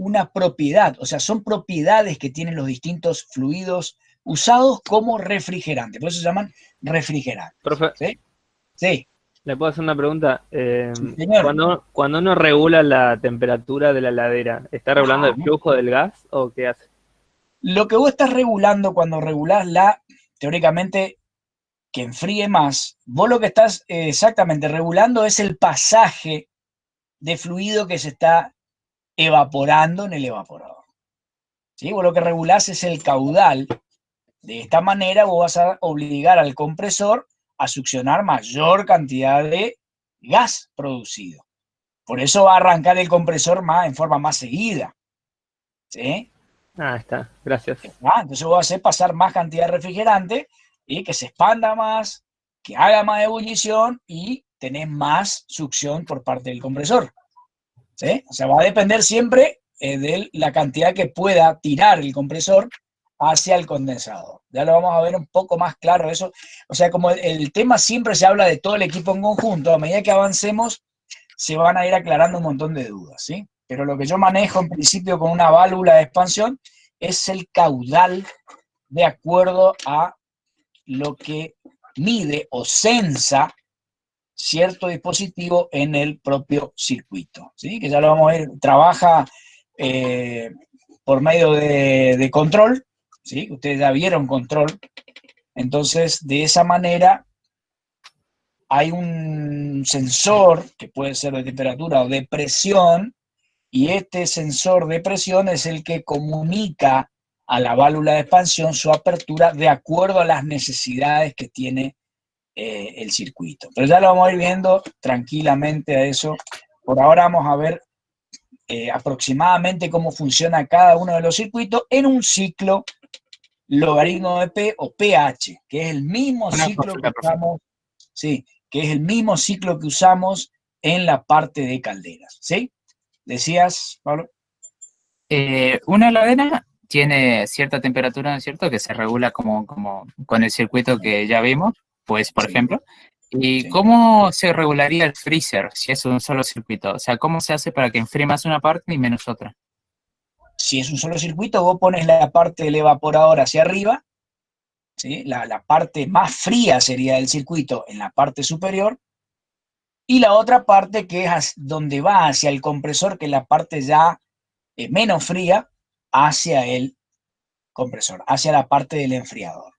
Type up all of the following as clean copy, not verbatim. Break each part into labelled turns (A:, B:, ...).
A: una propiedad, o sea, son propiedades que tienen los distintos fluidos usados como refrigerante, por eso se llaman refrigerantes.
B: Profe,
A: ¿Sí? Sí,
B: ¿le puedo hacer una pregunta?
A: sí, señor.
B: Cuando uno regula la temperatura de la heladera, ¿está regulando
A: Ah,
B: el flujo del gas o qué hace?
A: lo que vos estás regulando cuando regulás teóricamente, que enfríe más, vos lo que estás exactamente regulando es el pasaje de fluido que se está evaporando en el evaporador. ¿Sí? Vos lo que regulás es el caudal. De esta manera vos vas a obligar al compresor a succionar mayor cantidad de gas producido. Por eso va a arrancar el compresor en forma más seguida. ¿Sí?
B: Ah, está, gracias.
A: Entonces vos vas a hacer pasar más cantidad de refrigerante y que se expanda más, que haga más ebullición y tenés más succión por parte del compresor. ¿Sí? O sea, va a depender siempre de la cantidad que pueda tirar el compresor hacia el condensador. Ya lo vamos a ver un poco más claro eso. O sea, como el tema siempre se habla de todo el equipo en conjunto, a medida que avancemos se van a ir aclarando un montón de dudas, ¿sí? Pero lo que yo manejo en principio con una válvula de expansión es el caudal de acuerdo a lo que mide o sensa cierto dispositivo en el propio circuito, ¿sí? Que ya lo vamos a ver, trabaja por medio de control, ¿sí? Ustedes ya vieron control, entonces de esa manera hay un sensor que puede ser de temperatura o de presión, y este sensor de presión es el que comunica a la válvula de expansión su apertura de acuerdo a las necesidades que tiene el circuito. Pero ya lo vamos a ir viendo tranquilamente a eso. Por ahora vamos a ver aproximadamente cómo funciona cada uno de los circuitos en un ciclo logaritmo de P o pH, que es el mismo
C: Una
A: ciclo que
C: consulta, profe.
A: usamos, sí, que es el mismo ciclo que usamos en la parte de calderas, ¿sí? ¿Decías, Pablo?
C: Una heladera tiene cierta temperatura, ¿no es cierto? Que se regula como con el circuito que ya vimos, pues, por
A: Sí,
C: ejemplo. ¿Y
A: sí.
C: cómo se regularía el freezer si es un solo circuito? O sea, ¿cómo se hace para que enfríe más una parte y menos otra?
A: Si es un solo circuito, vos pones la parte del evaporador hacia arriba, ¿sí? La parte más fría sería del circuito en la parte superior, y la otra parte que es donde va hacia el compresor, que es la parte ya menos fría, hacia el compresor, hacia la parte del enfriador.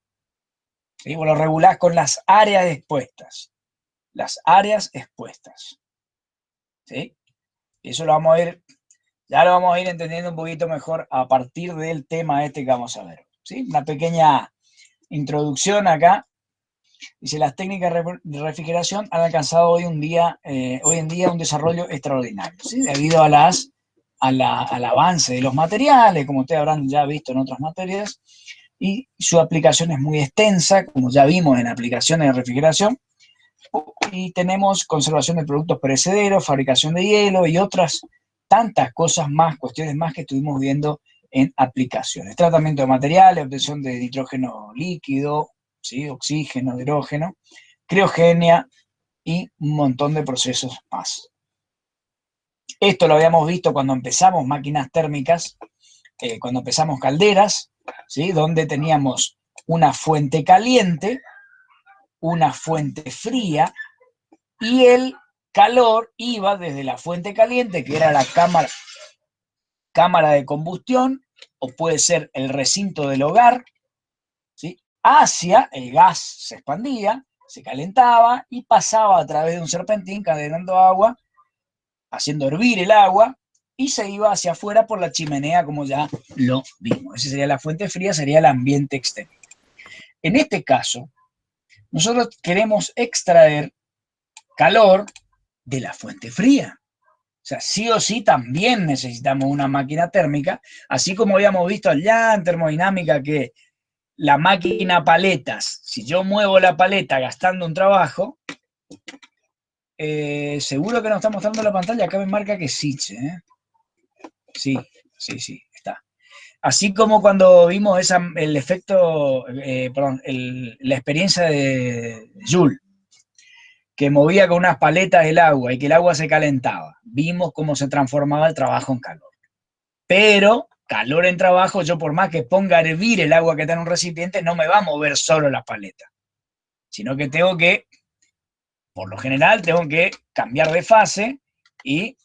A: ¿Sí? Vos lo regulás con las áreas expuestas. Las áreas expuestas. ¿Sí? Eso lo vamos a ir, ya lo vamos a ir entendiendo un poquito mejor a partir del tema este que vamos a ver. ¿Sí? Una pequeña introducción acá. Dice, las técnicas de refrigeración han alcanzado hoy en día un desarrollo extraordinario, ¿sí? Debido al avance de los materiales, como ustedes habrán ya visto en otras materias, y su aplicación es muy extensa, como ya vimos en aplicaciones de refrigeración, y tenemos conservación de productos perecederos, fabricación de hielo y otras tantas cosas más, cuestiones más que estuvimos viendo en aplicaciones. Tratamiento de materiales, obtención de nitrógeno líquido, ¿sí? Oxígeno, hidrógeno, criogenia y un montón de procesos más. Esto lo habíamos visto cuando empezamos máquinas térmicas, cuando empezamos calderas, ¿sí? Donde teníamos una fuente caliente, una fuente fría, y el calor iba desde la fuente caliente, que era la cámara de combustión, o puede ser el recinto del hogar, ¿sí? Hacia el gas se expandía, se calentaba y pasaba a través de un serpentín cadenando agua, haciendo hervir el agua, y se iba hacia afuera por la chimenea, como ya lo vimos. Esa sería la fuente fría, sería el ambiente exterior. En este caso, nosotros queremos extraer calor de la fuente fría. O sea, sí o sí también necesitamos una máquina térmica, así como habíamos visto allá en termodinámica que la máquina paletas, si yo muevo la paleta gastando un trabajo, seguro que no está mostrando la pantalla, acá me marca que sí, sí, sí, está. Así como cuando vimos el efecto, la experiencia de Joule, que movía con unas paletas el agua y que el agua se calentaba. Vimos cómo se transformaba el trabajo en calor. Pero calor en trabajo, yo por más que ponga a hervir el agua que está en un recipiente, no me va a mover solo la paleta, sino que tengo que, por lo general, tengo que cambiar de fase y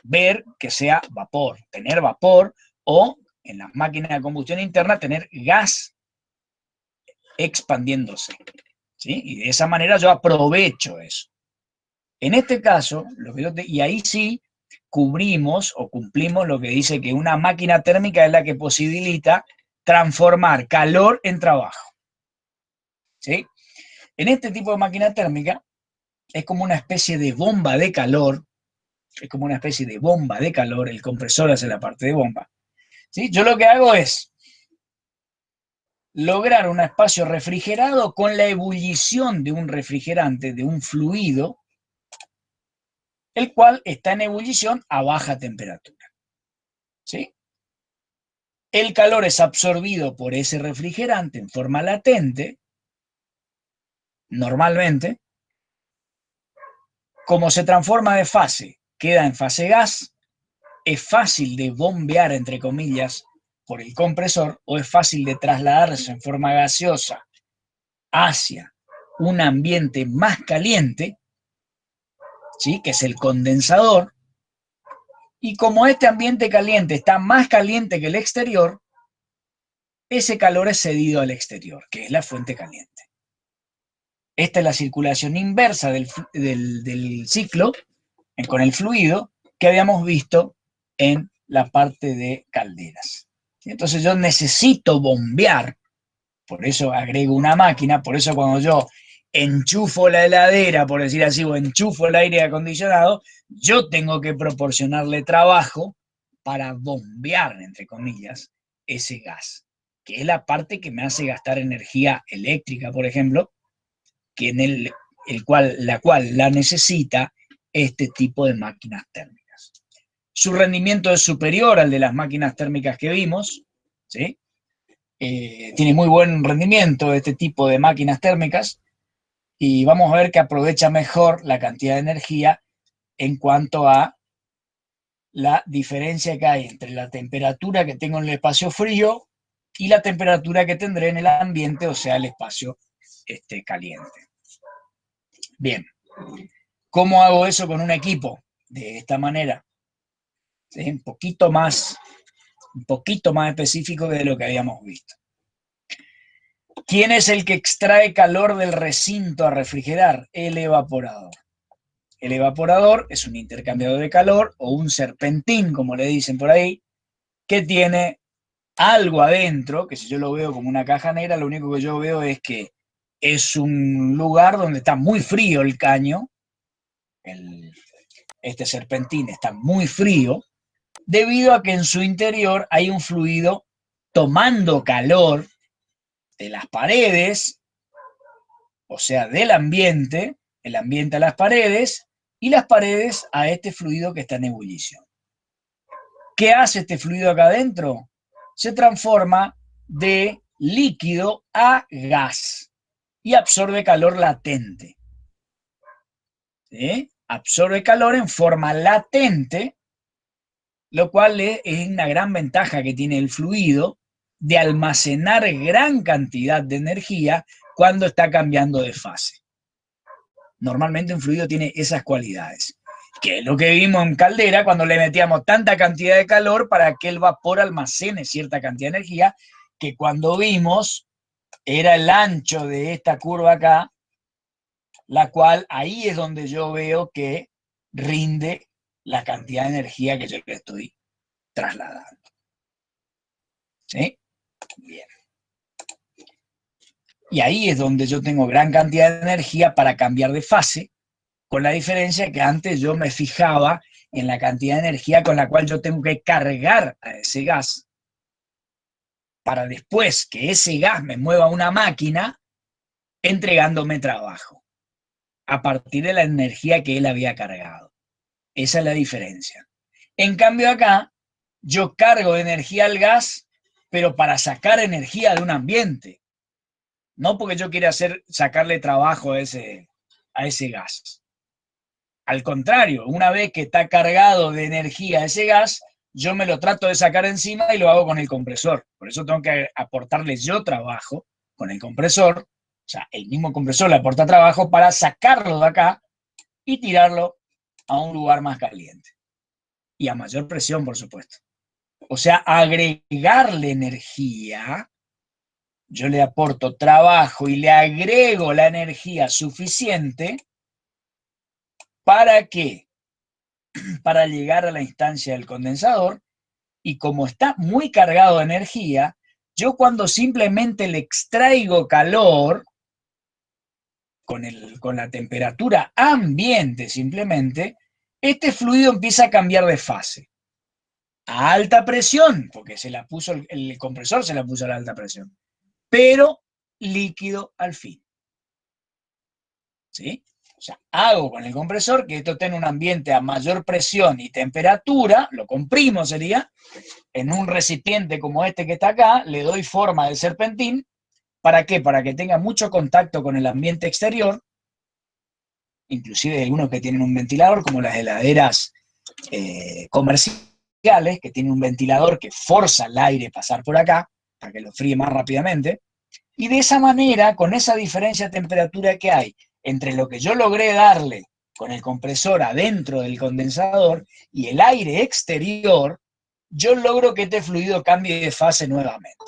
A: ver que sea vapor, tener vapor, o en las máquinas de combustión interna tener gas expandiéndose, ¿sí? Y de esa manera yo aprovecho eso. En este caso, y ahí sí cubrimos o cumplimos lo que dice que una máquina térmica es la que posibilita transformar calor en trabajo, ¿sí? En este tipo de máquina térmica es como una especie de bomba de calor, el compresor hace la parte de bomba, ¿sí? Yo lo que hago es lograr un espacio refrigerado con la ebullición de un refrigerante, de un fluido, el cual está en ebullición a baja temperatura, ¿sí? El calor es absorbido por ese refrigerante en forma latente, normalmente. Como se transforma de fase, queda en fase gas, es fácil de bombear, entre comillas, por el compresor, o es fácil de trasladarse en forma gaseosa hacia un ambiente más caliente, ¿sí? Que es el condensador. Y como este ambiente caliente está más caliente que el exterior, ese calor es cedido al exterior, que es la fuente caliente. Esta es la circulación inversa del ciclo con el fluido que habíamos visto en la parte de calderas. Entonces yo necesito bombear, por eso agrego una máquina, por eso cuando yo enchufo la heladera, por decir así, o enchufo el aire acondicionado, yo tengo que proporcionarle trabajo para bombear, entre comillas, ese gas, que es la parte que me hace gastar energía eléctrica, por ejemplo, que en la cual la necesita este tipo de máquinas térmicas. Su rendimiento es superior al de las máquinas térmicas que vimos, ¿sí? Tiene muy buen rendimiento este tipo de máquinas térmicas, y vamos a ver que aprovecha mejor la cantidad de energía en cuanto a la diferencia que hay entre la temperatura que tengo en el espacio frío y la temperatura que tendré en el ambiente, o sea, el espacio caliente. Bien, ¿cómo hago eso con un equipo? De esta manera, ¿sí? Un poquito más específico de lo que habíamos visto. ¿Quién es el que extrae calor del recinto a refrigerar? El evaporador. El evaporador es un intercambiador de calor, o un serpentín, como le dicen por ahí, que tiene algo adentro, que si yo lo veo como una caja negra, lo único que yo veo es que es un lugar donde está muy frío el caño, este serpentín está muy frío, debido a que en su interior hay un fluido tomando calor de las paredes, o sea, del ambiente, el ambiente a las paredes, y las paredes a este fluido que está en ebullición. ¿Qué hace este fluido acá adentro? Se transforma de líquido a gas y absorbe calor latente, ¿sí? Absorbe calor en forma latente, lo cual es una gran ventaja que tiene el fluido de almacenar gran cantidad de energía cuando está cambiando de fase. Normalmente un fluido tiene esas cualidades, que es lo que vimos en caldera cuando le metíamos tanta cantidad de calor para que el vapor almacene cierta cantidad de energía, que cuando vimos era el ancho de esta curva acá, la cual ahí es donde yo veo que rinde la cantidad de energía que yo le estoy trasladando. ¿Sí? Bien. Y ahí es donde yo tengo gran cantidad de energía para cambiar de fase, con la diferencia que antes yo me fijaba en la cantidad de energía con la cual yo tengo que cargar a ese gas, para después que ese gas me mueva una máquina entregándome trabajo, a partir de la energía que él había cargado. Esa es la diferencia. En cambio acá, yo cargo de energía al gas, pero para sacar energía de un ambiente, no porque yo quiera sacarle trabajo a ese gas. Al contrario, una vez que está cargado de energía ese gas, yo me lo trato de sacar encima y lo hago con el compresor. Por eso tengo que aportarle yo trabajo con el compresor. O sea, el mismo compresor le aporta trabajo para sacarlo de acá y tirarlo a un lugar más caliente. Y a mayor presión, por supuesto. O sea, agregarle energía, yo le aporto trabajo y le agrego la energía suficiente ¿para qué? Para llegar a la instancia del condensador, y como está muy cargado de energía, yo cuando simplemente le extraigo calor con la temperatura ambiente simplemente, este fluido empieza a cambiar de fase. A alta presión, porque se la puso el compresor, se la puso a la alta presión, pero líquido al fin. ¿Sí? O sea, hago con el compresor que esto tenga un ambiente a mayor presión y temperatura, lo comprimo sería, en un recipiente como este que está acá, le doy forma de serpentín. ¿Para qué? Para que tenga mucho contacto con el ambiente exterior, inclusive hay algunos que tienen un ventilador, como las heladeras comerciales, que tienen un ventilador que forza el aire a pasar por acá, para que lo fríe más rápidamente, y de esa manera, con esa diferencia de temperatura que hay entre lo que yo logré darle con el compresor adentro del condensador y el aire exterior, yo logro que este fluido cambie de fase nuevamente.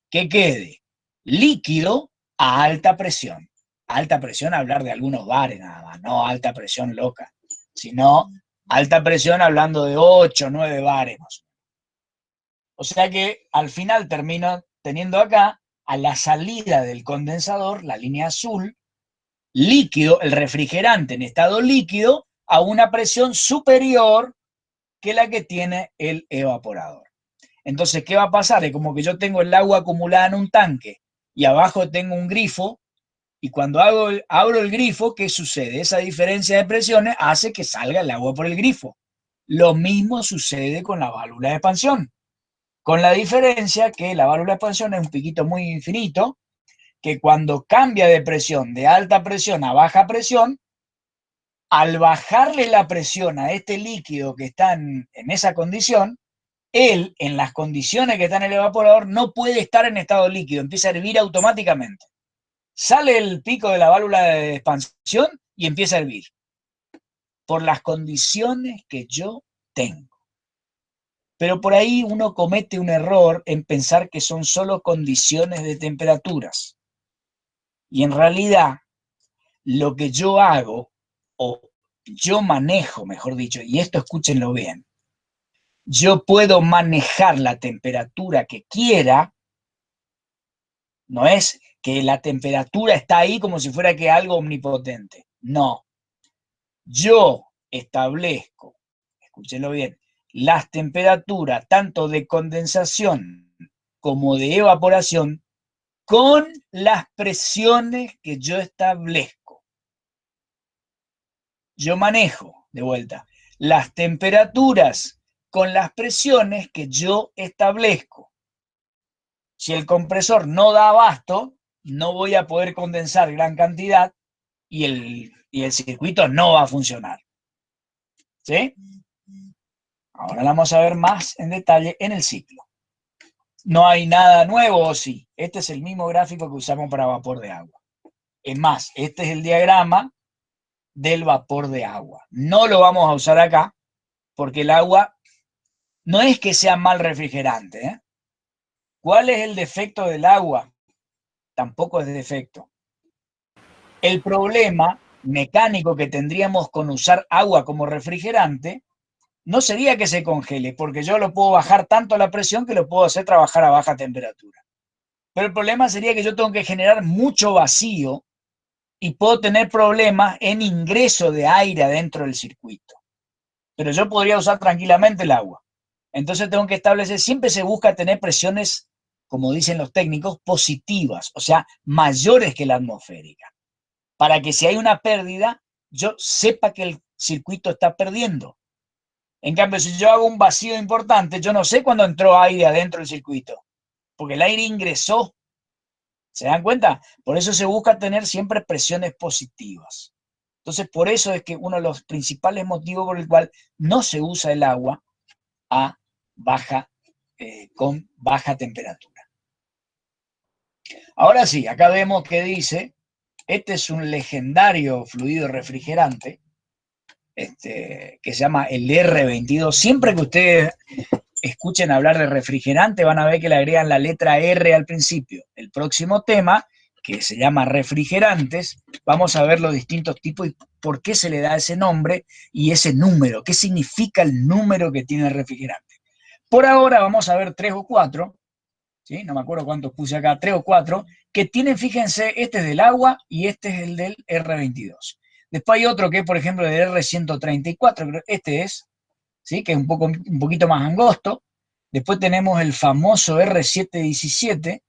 A: Que quede líquido a alta presión. Alta presión, hablar de algunos bares nada más, no alta presión loca, sino alta presión hablando de 8, 9 bares más o menos. O sea que al final termino teniendo acá, a la salida del condensador, la línea azul, líquido, el refrigerante en estado líquido, a una presión superior que la que tiene el evaporador. Entonces, ¿qué va a pasar? Es como que yo tengo el agua acumulada en un tanque y abajo tengo un grifo, y cuando abro el grifo, ¿qué sucede? Esa diferencia de presiones hace que salga el agua por el grifo. Lo mismo sucede con la válvula de expansión, con la diferencia que la válvula de expansión es un piquito muy finito, que cuando cambia de presión, de alta presión a baja presión, al bajarle la presión a este líquido que está en esa condición, él, en las condiciones que está en el evaporador, no puede estar en estado líquido, empieza a hervir automáticamente. Sale el pico de la válvula de expansión y empieza a hervir. Por las condiciones que yo tengo. Pero por ahí uno comete un error en pensar que son solo condiciones de temperaturas. Y en realidad, lo que yo hago, o yo manejo, mejor dicho, y esto escúchenlo bien, yo puedo manejar la temperatura que quiera. No es que la temperatura está ahí como si fuera que algo omnipotente. No. Yo establezco, escúchenlo bien, las temperaturas tanto de condensación como de evaporación con las presiones que yo establezco. Yo manejo, de vuelta, las temperaturas con las presiones que yo establezco. Si el compresor no da abasto, no voy a poder condensar gran cantidad y el circuito no va a funcionar. ¿Sí? Ahora vamos a ver más en detalle en el ciclo. No hay nada nuevo, ¿o sí? Este es el mismo gráfico que usamos para vapor de agua. Es más, este es el diagrama del vapor de agua. No lo vamos a usar acá porque el agua no es que sea mal refrigerante, ¿eh? ¿Cuál es el defecto del agua? Tampoco es defecto. El problema mecánico que tendríamos con usar agua como refrigerante no sería que se congele, porque yo lo puedo bajar tanto la presión que lo puedo hacer trabajar a baja temperatura. Pero el problema sería que yo tengo que generar mucho vacío y puedo tener problemas en ingreso de aire adentro del circuito. Pero yo podría usar tranquilamente el agua. Entonces tengo que establecer, siempre se busca tener presiones, como dicen los técnicos, positivas, o sea, mayores que la atmosférica, para que si hay una pérdida, yo sepa que el circuito está perdiendo. En cambio, si yo hago un vacío importante, yo no sé cuándo entró aire adentro del circuito, porque el aire ingresó. ¿Se dan cuenta? Por eso se busca tener siempre presiones positivas. Entonces, por eso es que uno de los principales motivos por el cual no se usa el agua a con baja temperatura. Ahora sí, acá vemos que dice, este es un legendario fluido refrigerante, que se llama el R22. Siempre que ustedes escuchen hablar de refrigerante, van a ver que le agregan la letra R al principio. El próximo tema, que se llama refrigerantes, vamos a ver los distintos tipos y por qué se le da ese nombre y ese número, qué significa el número que tiene el refrigerante. Por ahora vamos a ver 3 o 4, ¿sí? No me acuerdo cuántos puse acá, 3 o 4, que tienen, fíjense, este es del agua y este es el del R22. Después hay otro que es, por ejemplo, el R134, este es, ¿sí? Que es un poquito más angosto. Después tenemos el famoso R717,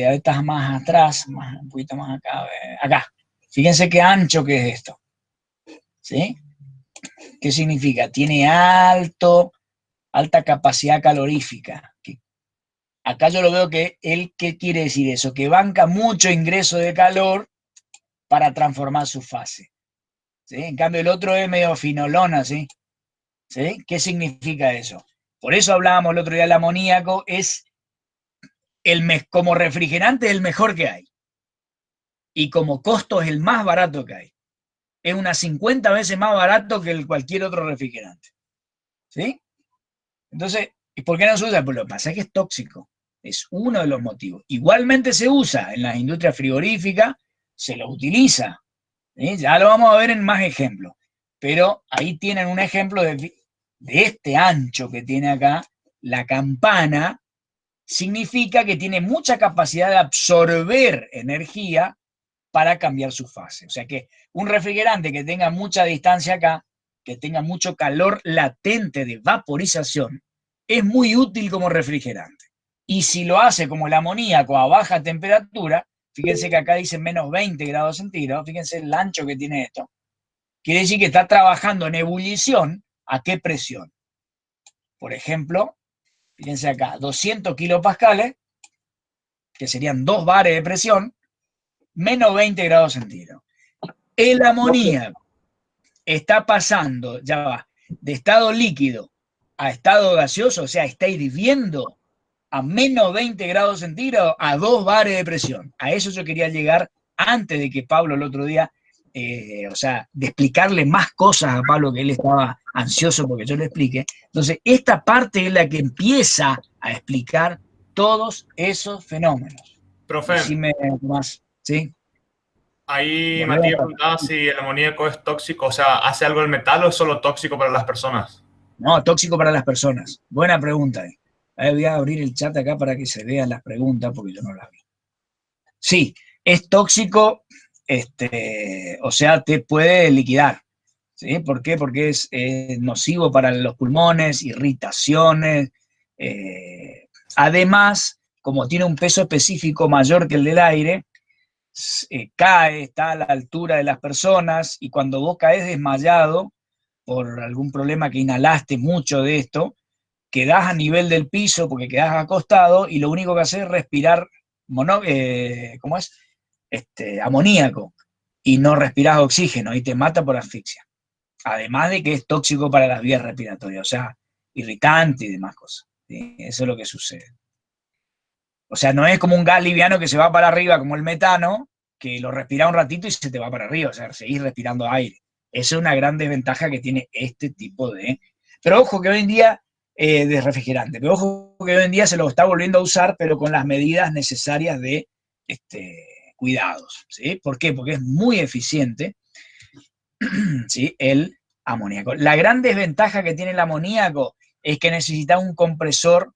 A: ahorita más atrás, un poquito más acá, acá. Fíjense qué ancho que es esto, ¿sí? ¿Qué significa? Tiene alta capacidad calorífica. Acá yo lo veo que ¿qué quiere decir eso? Que banca mucho ingreso de calor para transformar su fase, ¿sí? En cambio el otro es medio finolona, ¿sí? ¿Sí? ¿Qué significa eso? Por eso hablábamos el otro día del amoníaco, es como refrigerante es el mejor que hay. Y como costo es el más barato que hay. Es unas 50 veces más barato que cualquier otro refrigerante. ¿Sí? Entonces, ¿y por qué no se usa? Pues lo que pasa es que es tóxico. Es uno de los motivos. Igualmente se usa en las industrias frigoríficas, se lo utiliza. ¿Sí? Ya lo vamos a ver en más ejemplos. Pero ahí tienen un ejemplo de este ancho que tiene acá, la campana, significa que tiene mucha capacidad de absorber energía para cambiar su fase. O sea que un refrigerante que tenga mucha distancia acá, que tenga mucho calor latente de vaporización, es muy útil como refrigerante. Y si lo hace como el amoníaco a baja temperatura, fíjense que acá dice menos 20 grados centígrados, fíjense el ancho que tiene esto, quiere decir que está trabajando en ebullición. ¿A qué presión? Por ejemplo, fíjense acá, 200 kilopascales, que serían 2 bares de presión, menos 20 grados centígrados. El amoníaco está pasando, ya va, de estado líquido a estado gaseoso, o sea, está hirviendo a menos 20 grados centígrados a 2 bares de presión. A eso yo quería llegar antes de que Pablo el otro día, o sea, de explicarle más cosas a Pablo, que él estaba ansioso porque yo le explique. Entonces, esta parte es la que empieza a explicar todos esos fenómenos.
D: Profe,
A: Decime más, ¿sí?
D: ahí
A: Volver
D: Matías
A: a
D: preguntaba si el amoníaco es tóxico, o sea, ¿hace algo el metal o es solo tóxico para las personas?
A: No, tóxico para las personas. Buena pregunta. Ahí voy a abrir el chat acá para que se vean las preguntas, porque yo no las vi. Sí, es tóxico, o sea, te puede liquidar. ¿Sí? ¿Por qué? Porque es nocivo para los pulmones, irritaciones. Además, como tiene un peso específico mayor que el del aire, cae, está a la altura de las personas y cuando vos caes desmayado por algún problema que inhalaste mucho de esto, quedás a nivel del piso porque quedás acostado y lo único que haces es respirar ¿cómo es? Amoníaco y no respirás oxígeno y te mata por asfixia. Además de que es tóxico para las vías respiratorias, o sea, irritante y demás cosas. ¿Sí? Eso es lo que sucede. O sea, no es como un gas liviano que se va para arriba como el metano, que lo respira un ratito y se te va para arriba, o sea, seguís respirando aire. Esa es una gran desventaja que tiene este tipo de... Pero ojo que hoy en día, de refrigerante, pero ojo que hoy en día se lo está volviendo a usar, pero con las medidas necesarias de cuidados. ¿Sí? ¿Por qué? Porque es muy eficiente, ¿sí? El amoníaco. La gran desventaja que tiene el amoníaco es que necesita un compresor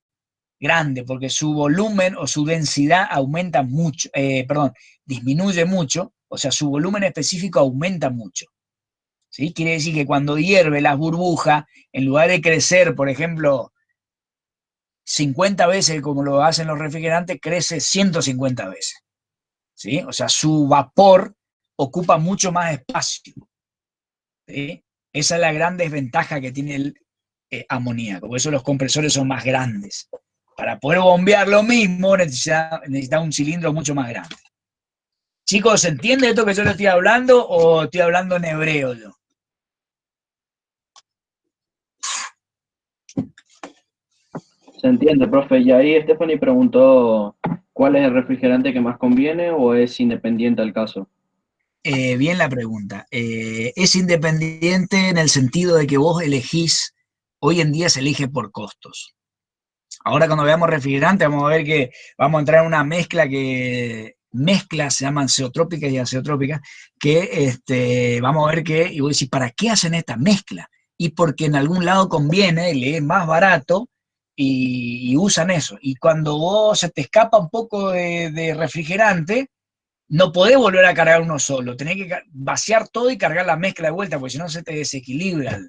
A: grande, porque su volumen o su densidad aumenta mucho, disminuye mucho, o sea, su volumen específico aumenta mucho. ¿Sí? Quiere decir que cuando hierve las burbujas, en lugar de crecer, por ejemplo, 50 veces como lo hacen los refrigerantes, crece 150 veces. ¿Sí? O sea, su vapor ocupa mucho más espacio. ¿Sí? Esa es la gran desventaja que tiene el amoníaco, por eso los compresores son más grandes. Para poder bombear lo mismo necesita un cilindro mucho más grande. Chicos, ¿se entiende esto que yo les estoy hablando o estoy hablando en hebreo yo?
E: Se entiende, profe. Y ahí Stephanie preguntó, ¿cuál es el refrigerante que más conviene o es independiente al caso?
A: Bien la pregunta. Es independiente en el sentido de que vos elegís, hoy en día se elige por costos. Ahora cuando veamos refrigerante vamos a ver que vamos a entrar en una mezclas se llaman zeotrópicas y azeotrópicas, que vamos a ver que, y vos decís, ¿para qué hacen esta mezcla? Y porque en algún lado conviene, le es más barato y usan eso. Y cuando vos se te escapa un poco de refrigerante, no podés volver a cargar uno solo, tenés que vaciar todo y cargar la mezcla de vuelta, porque si no se te desequilibra.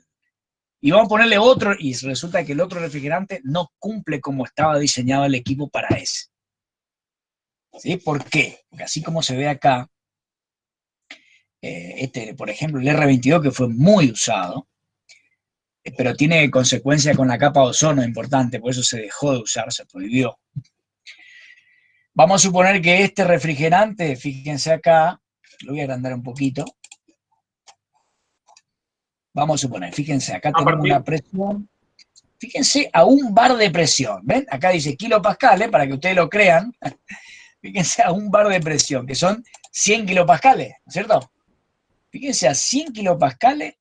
A: Y vamos a ponerle otro, y resulta que el otro refrigerante no cumple como estaba diseñado el equipo para ese. ¿Sí? ¿Por qué? Porque así como se ve acá, por ejemplo, el R22 que fue muy usado, pero tiene consecuencia con la capa de ozono importante, por eso se dejó de usar, se prohibió. Vamos a suponer que este refrigerante, fíjense acá, lo voy a agrandar un poquito. Vamos a suponer, fíjense, acá tenemos una presión. Fíjense a un bar de presión, ¿ven? Acá dice kilopascales, para que ustedes lo crean. Fíjense a un bar de presión, que son 100 kilopascales, ¿no es cierto? Fíjense a 100 kilopascales,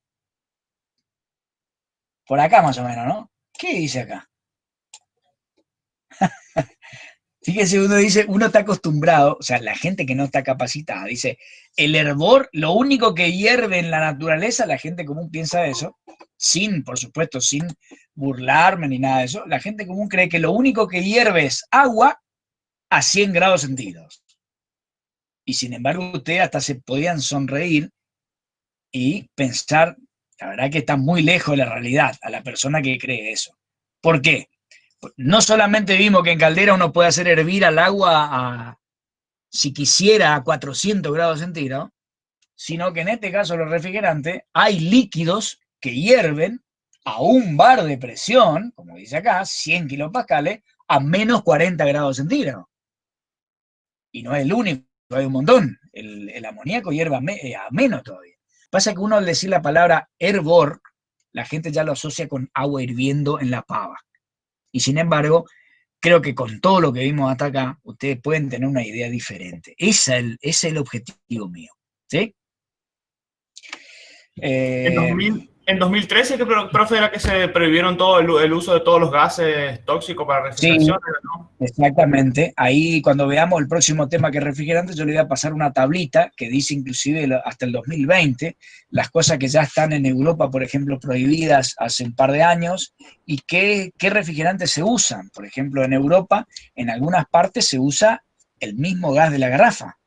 A: por acá más o menos, ¿no? ¿Qué dice acá? Fíjense, uno dice, uno está acostumbrado, o sea, la gente que no está capacitada, dice, el hervor, lo único que hierve en la naturaleza, la gente común piensa eso, sin, por supuesto, sin burlarme ni nada de eso, la gente común cree que lo único que hierve es agua a 100 grados centígrados. Y sin embargo, ustedes hasta se podían sonreír y pensar, la verdad que está muy lejos de la realidad a la persona que cree eso. ¿Por qué? No solamente vimos que en caldera uno puede hacer hervir al agua si quisiera a 400 grados centígrados, sino que en este caso los refrigerantes hay líquidos que hierven a un bar de presión, como dice acá, 100 kilopascales, a menos 40 grados centígrados. Y no es el único, hay un montón. El amoníaco hierve a menos todavía. Pasa que uno al decir la palabra hervor, la gente ya lo asocia con agua hirviendo en la pava. Y sin embargo, creo que con todo lo que vimos hasta acá, ustedes pueden tener una idea diferente. Ese es el objetivo mío. ¿Sí?
D: En 2013, que profe, era que se prohibieron todo el uso de todos los gases tóxicos para refrigeración,
A: Sí,
D: ¿no?
A: exactamente. Ahí cuando veamos el próximo tema que es refrigerante, yo le voy a pasar una tablita que dice inclusive hasta el 2020 las cosas que ya están en Europa, por ejemplo, prohibidas hace un par de años y qué refrigerantes se usan. Por ejemplo, en Europa, en algunas partes se usa el mismo gas de la garrafa.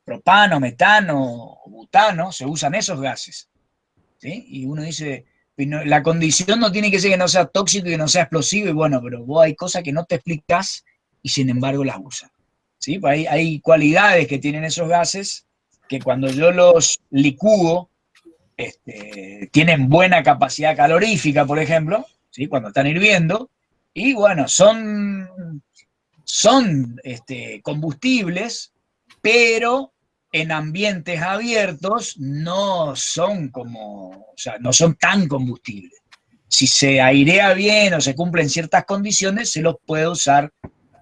A: Propano, metano, butano, se usan esos gases. ¿Sí? Y uno dice, la condición no tiene que ser que no sea tóxico y que no sea explosivo, y bueno, pero vos hay cosas que no te explicás y sin embargo las usas. ¿Sí? Pues hay cualidades que tienen esos gases que cuando yo los licúo, tienen buena capacidad calorífica, por ejemplo, ¿sí? Cuando están hirviendo, y bueno, son combustibles, pero en ambientes abiertos no son o sea, no son tan combustibles. Si se airea bien o se cumplen ciertas condiciones, se los puede usar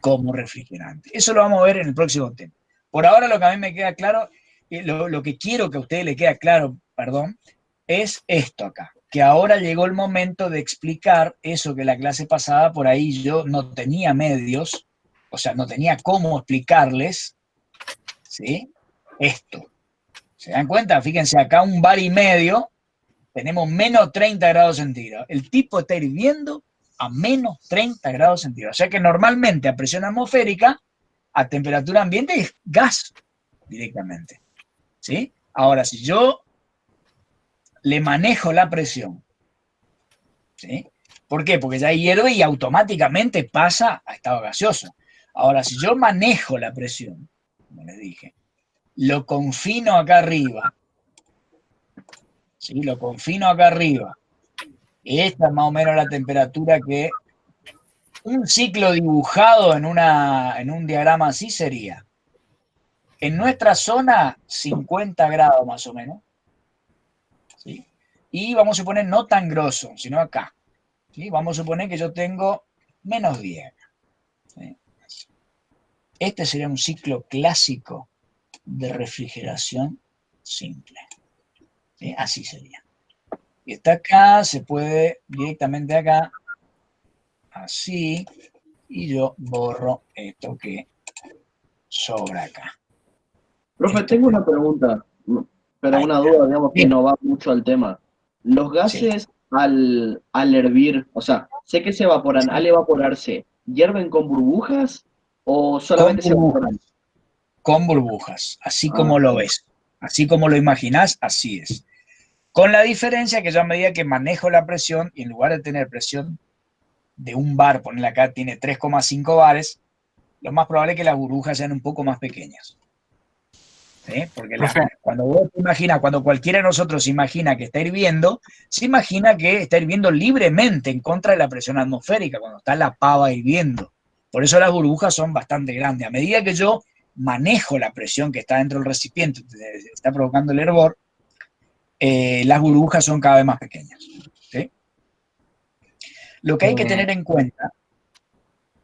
A: como refrigerante. Eso lo vamos a ver en el próximo tema. Por ahora lo que a mí me queda claro, lo que quiero que a ustedes les quede claro, perdón, es esto acá, que ahora llegó el momento de explicar eso que la clase pasada por ahí yo no tenía medios, o sea, no tenía cómo explicarles, ¿sí? Esto. ¿Se dan cuenta? Fíjense, acá un bar y medio, tenemos menos 30 grados centígrados. El tipo está hirviendo a menos 30 grados centígrados. O sea que normalmente a presión atmosférica, a temperatura ambiente, es gas directamente. ¿Sí? Ahora, si yo le manejo la presión, ¿sí? ¿Por qué? Porque ya hierve y automáticamente pasa a estado gaseoso. Ahora, si yo manejo la presión, como les dije, lo confino acá arriba, ¿sí? Lo confino acá arriba. Esta es más o menos la temperatura que un ciclo dibujado en un diagrama así sería. En nuestra zona, 50 grados más o menos. ¿Sí? Y vamos a suponer no tan grosso, sino acá. ¿Sí? Vamos a suponer que yo tengo menos 10. ¿Sí? Este sería un ciclo clásico de refrigeración simple. ¿Sí? Así sería. Y está acá, se puede directamente acá, así, y yo borro esto que sobra acá.
E: Profe,
A: Esto
E: tengo
A: que...
E: una pregunta, pero
A: Ay,
E: una duda, digamos, que
A: bien,
E: no va mucho al tema. Los
A: sí.
E: gases al hervir, o sea, sé que se evaporan, al evaporarse, ¿hierven con burbujas o
A: Con
E: solamente se
A: burbujas,
E: evaporan?
A: con burbujas, así
E: Ah,
A: como lo ves, así como lo imaginás, así es. Con la diferencia que yo a medida que manejo la presión, y en lugar de tener presión de un bar, ponerle acá, tiene 3,5 bares, lo más probable es que las burbujas sean un poco más pequeñas. ¿Sí? Porque
C: Profe,
A: cuando vos te imaginas, cuando cualquiera de nosotros imagina que está hirviendo, se imagina que está hirviendo libremente en contra de la presión atmosférica, cuando está la pava hirviendo. Por eso las burbujas son bastante grandes. A medida que yo manejo la presión que está dentro del recipiente, está provocando el hervor, las burbujas son cada vez más pequeñas. ¿Sí? Lo que hay que tener en cuenta,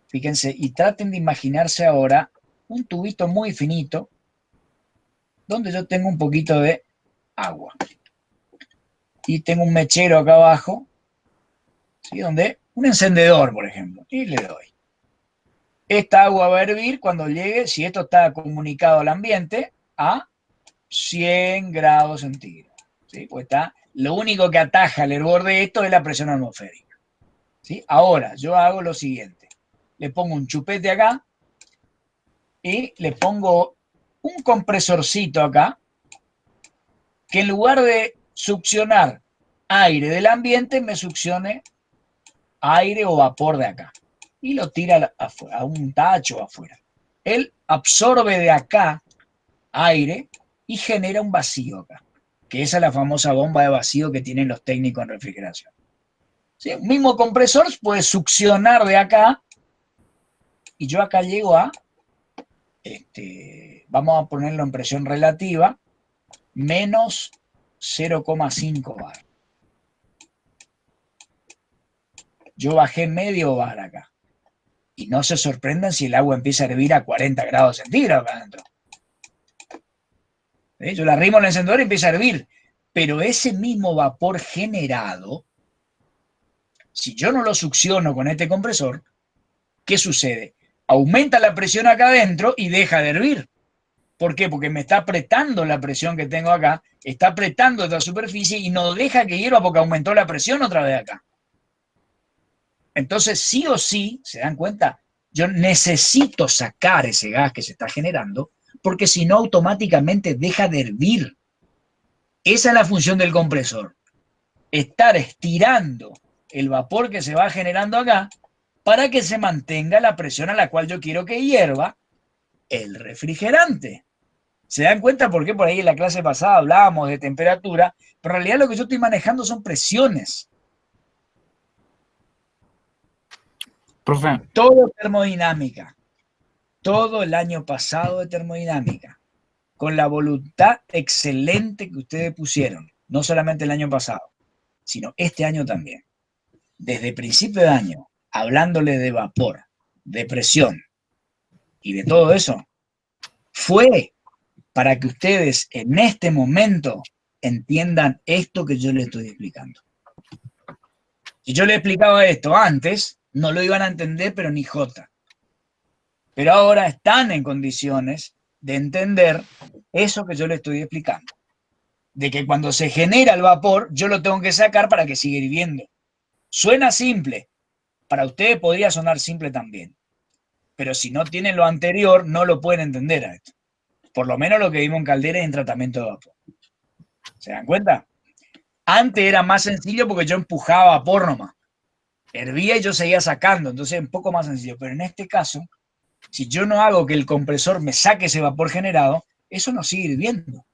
A: fíjense, y traten de imaginarse ahora un tubito muy finito donde yo tengo un poquito de agua. Y tengo un mechero acá abajo, ¿sí? Donde un encendedor, por ejemplo, y le doy. Esta agua va a hervir cuando llegue, si esto está comunicado al ambiente, a 100 grados centígrados. ¿Sí? Pues está, lo único que ataja el hervor de esto es la presión atmosférica. ¿Sí? Ahora, yo hago lo siguiente. Le pongo un chupete acá y le pongo un compresorcito acá que en lugar de succionar aire del ambiente, me succione aire o vapor de acá. Y lo tira a un tacho afuera. Él absorbe de acá aire y genera un vacío acá, que esa es la famosa bomba de vacío que tienen los técnicos en refrigeración. ¿Sí? Un mismo compresor puede succionar de acá y yo acá llego a, vamos a ponerlo en presión relativa, menos 0,5 bar. Yo bajé medio bar acá. Y no se sorprendan si el agua empieza a hervir a 40 grados centígrados acá adentro. Yo la arrimo al encendedor y empieza a hervir. Pero ese mismo vapor generado, si yo no lo succiono con este compresor, ¿qué sucede? Aumenta la presión acá adentro y deja de hervir. ¿Por qué? Porque me está apretando la presión que tengo acá, está apretando esta superficie y no deja que hierva porque aumentó la presión otra vez acá. Entonces, sí o sí, ¿se dan cuenta? Yo necesito sacar ese gas que se está generando porque si no automáticamente deja de hervir. Esa es la función del compresor. Estar estirando el vapor que se va generando acá para que se mantenga la presión a la cual yo quiero que hierva el refrigerante. ¿Se dan cuenta por qué por ahí en la clase pasada hablábamos de temperatura? Pero en realidad lo que yo estoy manejando son presiones.
C: profe,
A: Todo termodinámica. Todo el año pasado de termodinámica. Con la voluntad excelente que ustedes pusieron. No solamente el año pasado, sino este año también. Desde principio de año, hablándole de vapor, de presión y de todo eso, fue para que ustedes en este momento entiendan esto que yo les estoy explicando. Si yo les explicaba esto antes, no lo iban a entender, pero ni jota. Pero ahora están en condiciones de entender eso que yo les estoy explicando. De que cuando se genera el vapor, yo lo tengo que sacar para que siga hirviendo. Suena simple. Para ustedes podría sonar simple también. Pero si no tienen lo anterior, no lo pueden entender a esto. Por lo menos lo que vimos en Caldera y en tratamiento de vapor. ¿Se dan cuenta? Antes era más sencillo porque yo empujaba vapor nomás. Hervía y yo seguía sacando, entonces es un poco más sencillo. Pero en este caso, si yo no hago que el compresor me saque ese vapor generado, eso no sigue hirviendo.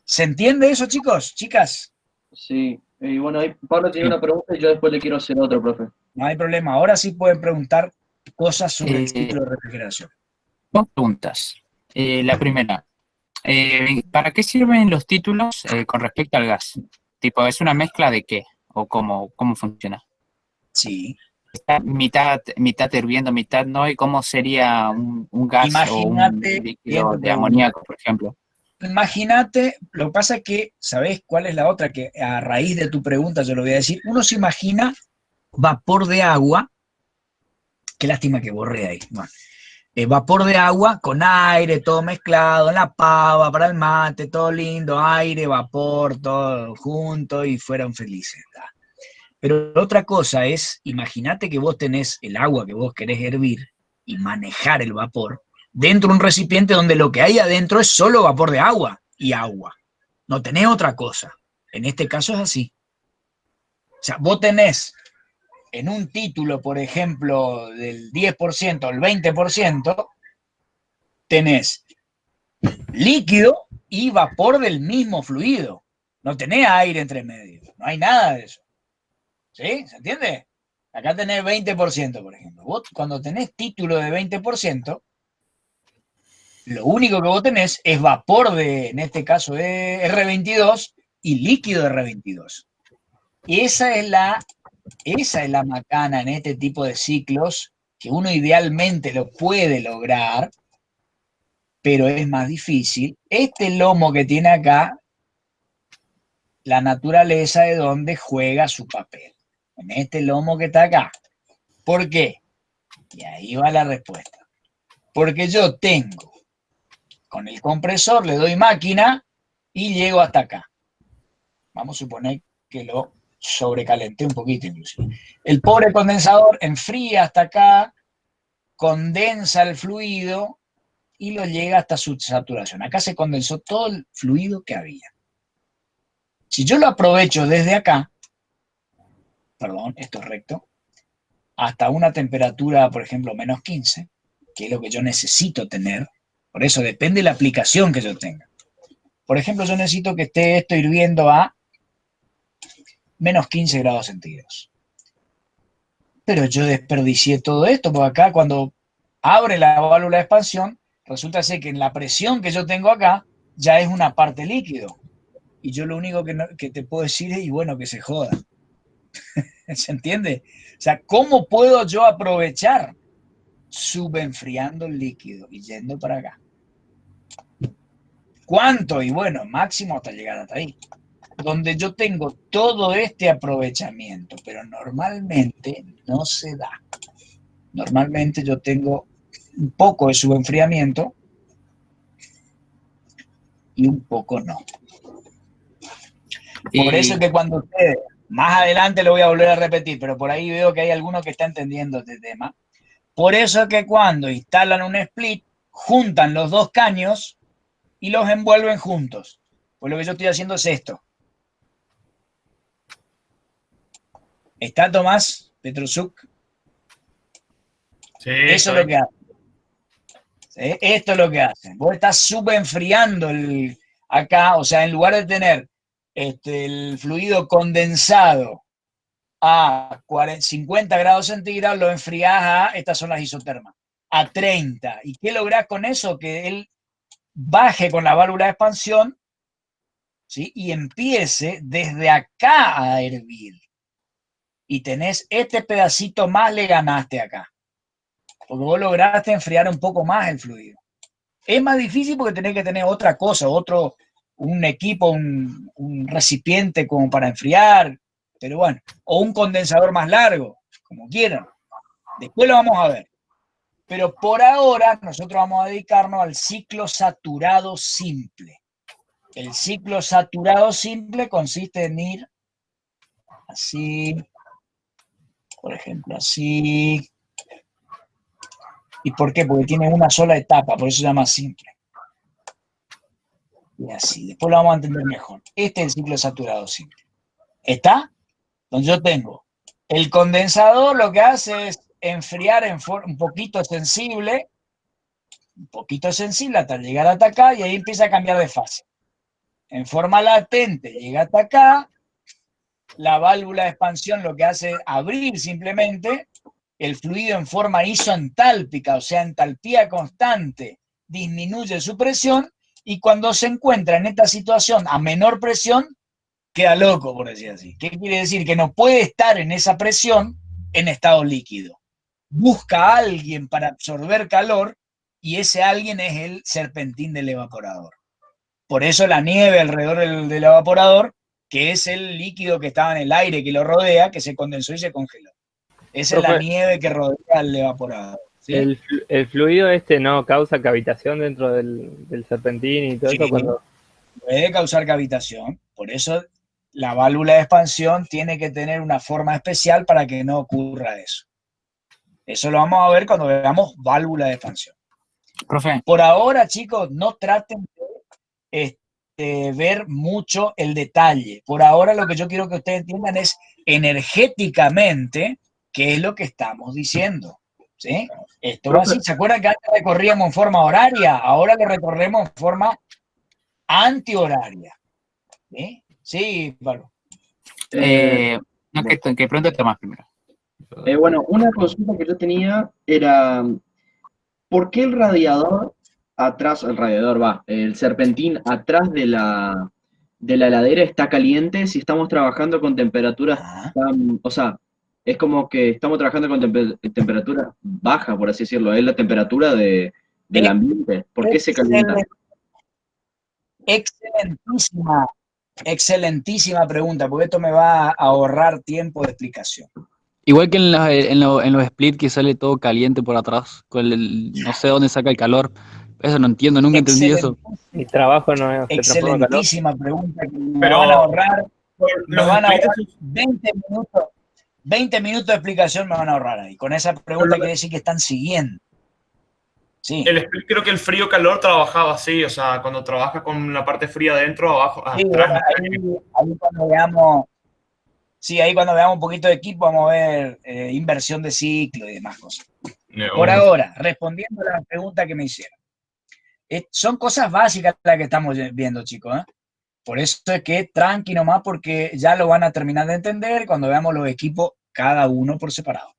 A: ¿Se entiende eso, chicos? Chicas,
E: sí. Y bueno, ahí Pablo tiene
C: sí.
E: una pregunta y yo después le quiero hacer otra, profe.
A: no hay problema. Ahora sí pueden preguntar cosas sobre el
C: Eh,
A: ciclo de refrigeración.
C: Dos preguntas. La primera, ¿para qué sirven los títulos con respecto al gas? Tipo, ¿es una mezcla de qué? ¿O cómo funciona?
A: Sí.
C: está mitad hirviendo, mitad no, ¿y cómo sería un gas o un
A: Imagínate,
C: líquido
A: siguiente
C: de
A: pregunta.
C: amoníaco, por ejemplo?
A: Imagínate, lo que pasa es que, ¿sabés cuál es la otra? Que a raíz de tu pregunta yo lo voy a decir. Uno se imagina vapor de agua, qué lástima que borré ahí. Bueno, vapor de agua con aire, todo mezclado, en la pava, para el mate, todo lindo, aire, vapor, todo junto y fueron felices. ¿Verdad? Pero otra cosa es, imagínate que vos tenés el agua que vos querés hervir y manejar el vapor dentro de un recipiente donde lo que hay adentro es solo vapor de agua y agua. No tenés otra cosa. En este caso es así. O sea, vos tenés en un título, por ejemplo, del 10% o el 20%, tenés líquido y vapor del mismo fluido. No tenés aire entre medio. No hay nada de eso. ¿Sí? ¿Se entiende? Acá tenés 20%, por ejemplo. Vos cuando tenés título de 20%, lo único que vos tenés es vapor de, en este caso, de R22 y líquido de R22. Y esa es la macana en este tipo de ciclos, que uno idealmente lo puede lograr, pero es más difícil. Este lomo que tiene acá, la naturaleza de donde juega su papel. En este lomo que está acá. ¿Por qué? Y ahí va la respuesta. Porque yo tengo, con el compresor le doy máquina y llego hasta acá. Vamos a suponer que lo sobrecalenté un poquito inclusive. El pobre condensador enfría hasta acá, condensa el fluido y lo llega hasta su saturación. Acá se condensó todo el fluido que había. Si yo lo aprovecho desde acá, perdón, esto es recto, hasta una temperatura, por ejemplo, menos 15, que es lo que yo necesito tener, por eso depende de la aplicación que yo tenga. Por ejemplo, yo necesito que esté esto hirviendo a menos 15 grados centígrados. Pero yo desperdicié todo esto, porque acá cuando abre la válvula de expansión, resulta ser que en la presión que yo tengo acá, ya es una parte líquido. Y yo lo único que te puedo decir es, y bueno, que se joda. ¿Se entiende? O sea, ¿cómo puedo yo aprovechar? Subenfriando el líquido y yendo para acá. ¿Cuánto? Y bueno, máximo hasta llegar hasta ahí. Donde yo tengo todo este aprovechamiento, pero normalmente no se da. Normalmente yo tengo un poco de subenfriamiento y un poco no. Por eso es que cuando ustedes, más adelante lo voy a volver a repetir, pero por ahí veo que hay alguno que está entendiendo este tema. Por eso es que cuando instalan un split, juntan los dos caños y los envuelven juntos. Pues lo que yo estoy haciendo es esto. ¿Está Tomás Petrosuk?
D: Sí,
A: Eso es lo que hace. ¿Sí? Esto es lo que hacen. Vos estás subenfriando acá, o sea, en lugar de tener el fluido condensado a 50 grados centígrados, lo enfriás a, estas son las isotermas, a 30. ¿Y qué lográs con eso? Que él baje con la válvula de expansión, ¿sí? Y empiece desde acá a hervir. Y tenés este pedacito más, le ganaste acá. Porque vos lograste enfriar un poco más el fluido. Es más difícil porque tenés que tener otra cosa, un equipo, un recipiente como para enfriar, pero bueno, o un condensador más largo, como quieran. Después lo vamos a ver. Pero por ahora nosotros vamos a dedicarnos al ciclo saturado simple. El ciclo saturado simple consiste en ir así, por ejemplo, así. ¿Y por qué? Porque tiene una sola etapa, por eso se llama simple. Y así, después lo vamos a entender mejor. Este es el ciclo saturado simple. ¿Está? Entonces yo tengo el condensador, lo que hace es enfriar un poquito sensible hasta llegar hasta acá y ahí empieza a cambiar de fase. En forma latente llega hasta acá, la válvula de expansión lo que hace es abrir simplemente, el fluido en forma isoentálpica, o sea, entalpía constante, disminuye su presión y cuando se encuentra en esta situación a menor presión, queda loco, por decir así. ¿Qué quiere decir? Que no puede estar en esa presión en estado líquido. Busca a alguien para absorber calor y ese alguien es el serpentín del evaporador. Por eso la nieve alrededor del evaporador, que es el líquido que estaba en el aire que lo rodea, que se condensó y se congeló. Esa es la nieve que rodea al evaporador. ¿Sí?
B: El fluido no causa cavitación dentro del serpentín y todo
A: Sí,
B: eso cuando...
A: puede causar cavitación. Por eso la válvula de expansión tiene que tener una forma especial para que no ocurra eso. Eso lo vamos a ver cuando veamos válvula de expansión.
C: Profe,
A: Por ahora, chicos, no traten de ver mucho el detalle. Por ahora lo que yo quiero que ustedes entiendan es energéticamente qué es lo que estamos diciendo. ¿Sí? Esto va así. ¿Se acuerdan que antes recorríamos en forma horaria? Ahora lo recorremos en forma antihoraria. ¿Sí? Sí, Pablo.
C: no, que pronto Tomás primero.
E: Bueno, una consulta que yo tenía era, ¿por qué el radiador atrás, el serpentín atrás de la heladera está caliente si estamos trabajando con temperaturas tan, o sea, es como que estamos trabajando con temperatura baja, por así decirlo, es la temperatura del ambiente. ¿Por qué se calienta?
A: Excelentísima pregunta, porque esto me va a ahorrar tiempo de explicación.
F: Igual que en los split que sale todo caliente por atrás, no sé dónde saca el calor. Eso no entiendo, nunca entendí eso.
B: Mi trabajo no es...
A: Excelentísima pregunta que me
D: Pero
A: van a ahorrar. Me
D: los
A: van a ahorrar
D: splits-
A: 20 minutos de explicación me van a ahorrar ahí. Con esa pregunta quiere decir que están siguiendo. Sí.
D: El split, creo que el frío-calor trabajaba así, o sea, cuando trabaja con la parte fría adentro, abajo,
A: Sí,
D: atrás.
A: ahí cuando veamos, ahí cuando veamos un poquito de equipo vamos a ver inversión de ciclo y demás cosas. Por ahora, respondiendo a la pregunta que me hicieron. Son cosas básicas las que estamos viendo, chicos. Por eso es que tranqui nomás, porque ya lo van a terminar de entender cuando veamos los equipos cada uno por separado.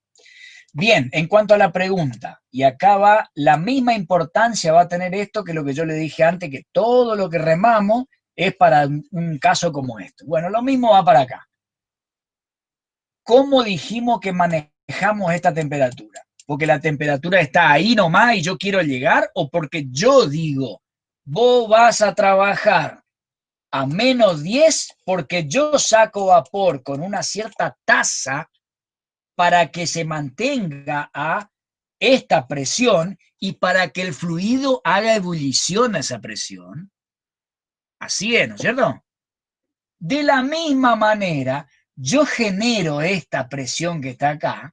A: Bien, en cuanto a la pregunta, y acá va, la misma importancia va a tener esto que lo que yo le dije antes, que todo lo que remamos es para un caso como este. Bueno, lo mismo va para acá. ¿Cómo dijimos que manejamos esta temperatura? ¿Porque la temperatura está ahí nomás y yo quiero llegar? ¿O porque yo digo, vos vas a trabajar a menos 10 porque yo saco vapor con una cierta tasa para que se mantenga a esta presión y para que el fluido haga ebullición a esa presión? Así es, ¿no es cierto? De la misma manera, yo genero esta presión que está acá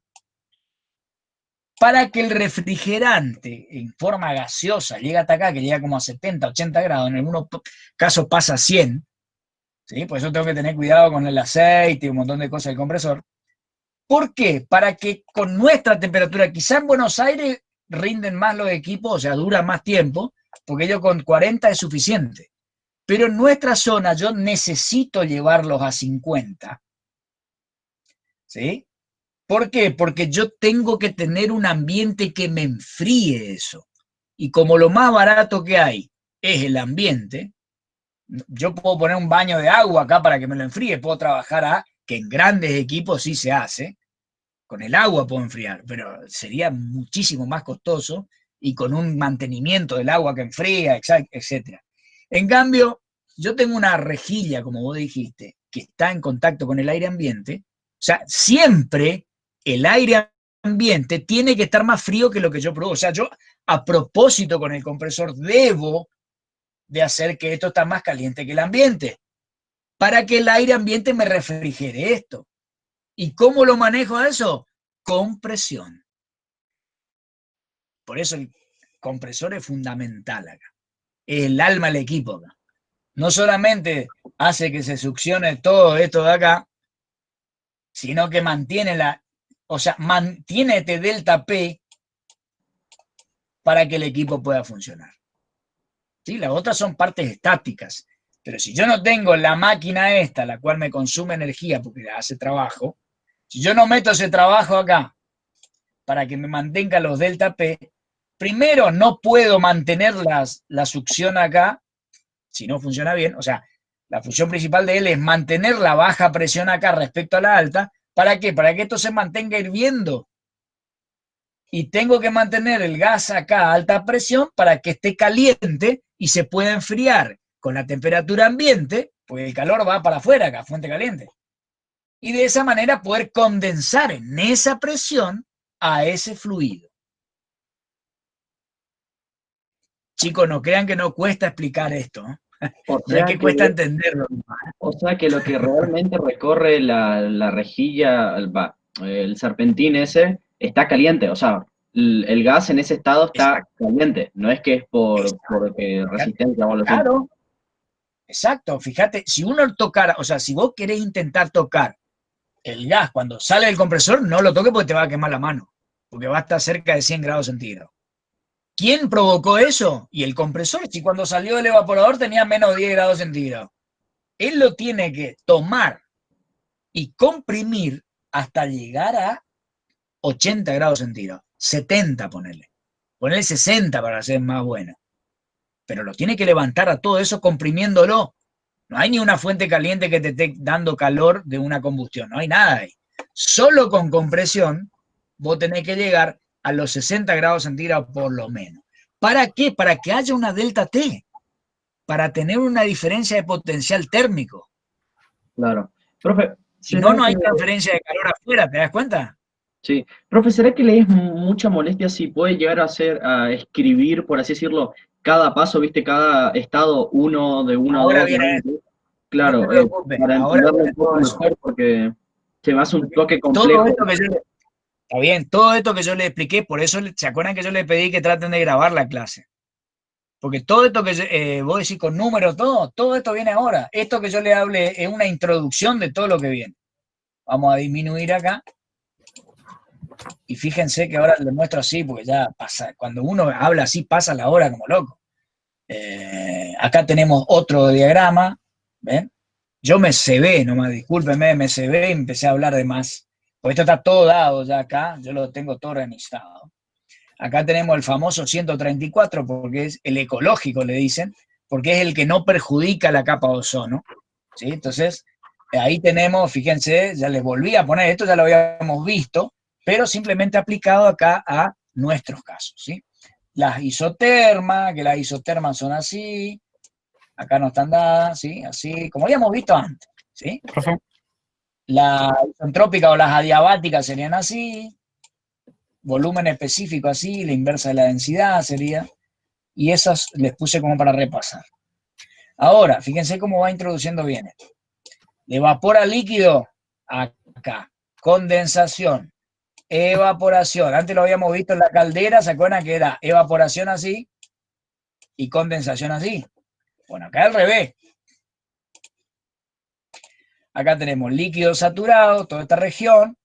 A: para que el refrigerante en forma gaseosa llegue hasta acá, que llega como a 70, 80 grados, en algunos casos pasa a 100, ¿sí? Por eso tengo que tener cuidado con el aceite y un montón de cosas del compresor. ¿Por qué? Para que con nuestra temperatura, quizá en Buenos Aires rinden más los equipos, o sea, duran más tiempo, porque ellos con 40 es suficiente. Pero en nuestra zona yo necesito llevarlos a 50. ¿Sí? ¿Por qué? Porque yo tengo que tener un ambiente que me enfríe eso. Y como lo más barato que hay es el ambiente, yo puedo poner un baño de agua acá para que me lo enfríe, puedo trabajar que en grandes equipos sí se hace, con el agua puedo enfriar, pero sería muchísimo más costoso y con un mantenimiento del agua que enfría, etc. En cambio, yo tengo una rejilla, como vos dijiste, que está en contacto con el aire ambiente, o sea, siempre el aire ambiente tiene que estar más frío que lo que yo produzco. O sea, yo a propósito con el compresor debo de hacer que esto está más caliente que el ambiente, para que el aire ambiente me refrigere esto. ¿Y cómo lo manejo eso? Con presión. Por eso el compresor es fundamental acá. Es el alma del equipo acá. No solamente hace que se succione todo esto de acá, sino que mantiene mantiene este delta P para que el equipo pueda funcionar. ¿Sí? Las otras son partes estáticas. Pero si yo no tengo la máquina esta, la cual me consume energía porque hace trabajo, si yo no meto ese trabajo acá para que me mantenga los delta P, primero no puedo mantener la succión acá, si no funciona bien. O sea, la función principal de él es mantener la baja presión acá respecto a la alta, ¿Para qué? Para que esto se mantenga hirviendo. Y tengo que mantener el gas acá a alta presión para que esté caliente y se pueda enfriar con la temperatura ambiente, porque el calor va para afuera acá, fuente caliente. Y de esa manera poder condensar en esa presión a ese fluido. Chicos, no crean que no cuesta explicar esto, ¿eh?
E: O
A: No es
E: sea
A: que cuesta entenderlo.
E: O sea que lo que realmente recorre la rejilla, el serpentín ese, está caliente. O sea, el gas en ese estado está caliente. No es que es porque resistencia o algo así.
A: Claro, exacto. Fíjate, si uno tocara, o sea, si vos querés intentar tocar el gas cuando sale del compresor, no lo toques porque te va a quemar la mano, porque va a estar cerca de 100 grados centígrados. ¿Quién provocó eso? Y el compresor, si cuando salió del evaporador tenía menos 10 grados centígrados. Él lo tiene que tomar y comprimir hasta llegar a 80 grados centígrados, 70 ponerle 60 para ser más bueno. Pero lo tiene que levantar a todo eso comprimiéndolo. No hay ni una fuente caliente que te esté dando calor de una combustión, no hay nada ahí. Solo con compresión vos tenés que llegar a los 60 grados centígrados por lo menos. ¿Para qué? Para que haya una delta T, para tener una diferencia de potencial térmico.
E: Claro. Profe,
A: Si no, no hay transferencia de calor afuera, ¿te das cuenta?
E: Sí. Profe, ¿será que le es mucha molestia si puede llegar a escribir, por así decirlo, cada paso, viste, cada estado, uno de uno a
A: Ahora
E: dos?
A: viene,
E: Claro,
A: no te preocupes,
E: para
A: ahora
E: entenderlo
A: viene
E: un poco
A: todo eso.
E: mejor, porque se me hace un toque
A: Todo
E: complejo.
A: esto que yo está bien, todo esto que yo le expliqué, por eso, ¿se acuerdan que yo le pedí que traten de grabar la clase? Porque todo esto que vos decís con números, todo esto viene ahora. Esto que yo le hablé es una introducción de todo lo que viene. Vamos a disminuir acá. Y fíjense que ahora le muestro así, porque ya pasa, cuando uno habla así, pasa la hora como loco. Acá tenemos otro diagrama, ¿ven? Yo me cebé nomás, discúlpenme, me cebé y empecé a hablar de más. Porque esto está todo dado ya acá, yo lo tengo todo organizado. Acá tenemos el famoso 134, porque es el ecológico, le dicen, porque es el que no perjudica la capa de ozono. ¿Sí? Entonces, ahí tenemos, fíjense, ya les volví a poner, esto ya lo habíamos visto, pero simplemente aplicado acá a nuestros casos. ¿Sí? Las isotermas, que las isotermas son así, acá no están dadas, ¿sí? Así, como habíamos visto antes. ¿Sí?
C: Profe,
A: Las isentrópicas o las adiabáticas serían así, volumen específico así, la inversa de la densidad sería, y esas les puse como para repasar. Ahora, fíjense cómo va introduciendo bien esto. De vapor a líquido, acá, condensación, evaporación. Antes lo habíamos visto en la caldera, ¿se acuerdan que era evaporación así y condensación así? Bueno, acá al revés. Acá tenemos líquido saturado, toda esta región.